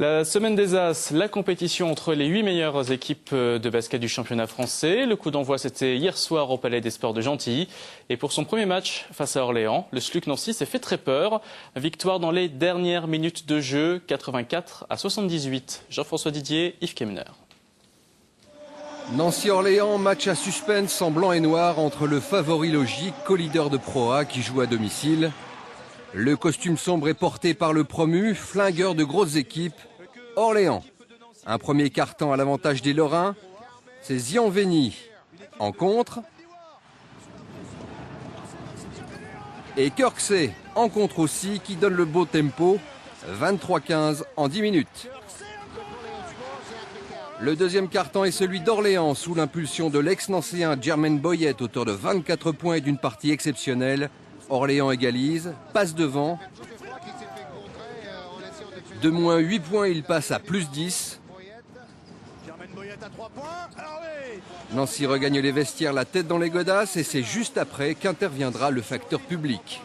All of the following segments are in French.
La semaine des As, la compétition entre les 8 meilleures équipes de basket du championnat français. Le coup d'envoi, c'était hier soir au Palais des Sports de Gentilly. Et pour son premier match face à Orléans, le SLUC Nancy s'est fait très peur. Victoire dans les dernières minutes de jeu, 84-78. Jean-François Didier, Yves Kemner. Nancy-Orléans, match à suspense en blanc et noir entre le favori logique, co-leader de Pro A qui joue à domicile. Le costume sombre est porté par le promu, flingueur de grosses équipes, Orléans. Un premier quart-temps à l'avantage des Lorrains, c'est Zianveni en contre. Et Kirksey en contre aussi, qui donne le beau tempo, 23-15 en 10 minutes. Le deuxième quart-temps est celui d'Orléans, sous l'impulsion de l'ex-nancéen Jermaine Boyette, auteur de 24 points et d'une partie exceptionnelle. Orléans égalise, passe devant. De moins 8 points, il passe à plus 10. Nancy regagne les vestiaires, la tête dans les godasses, et c'est juste après qu'interviendra le facteur public.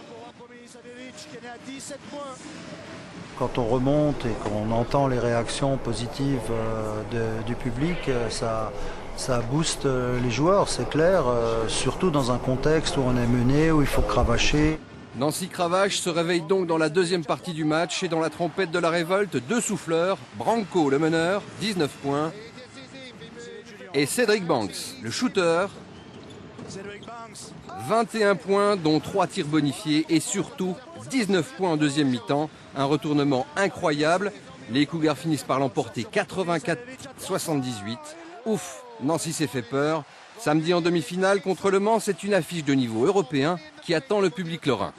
Quand on remonte et qu'on entend les réactions positives du public, ça booste les joueurs, c'est clair, surtout dans un contexte où on est mené, où il faut cravacher. Nancy cravache se réveille donc dans la deuxième partie du match et dans la trompette de la révolte, deux souffleurs, Branco le meneur, 19 points, et Cédric Banks, le shooter, 21 points dont 3 tirs bonifiés et surtout 19 points en deuxième mi-temps, un retournement incroyable. Les Cougars finissent par l'emporter 84-78. Ouf, Nancy s'est fait peur. Samedi en demi-finale contre Le Mans, c'est une affiche de niveau européen qui attend le public lorrain.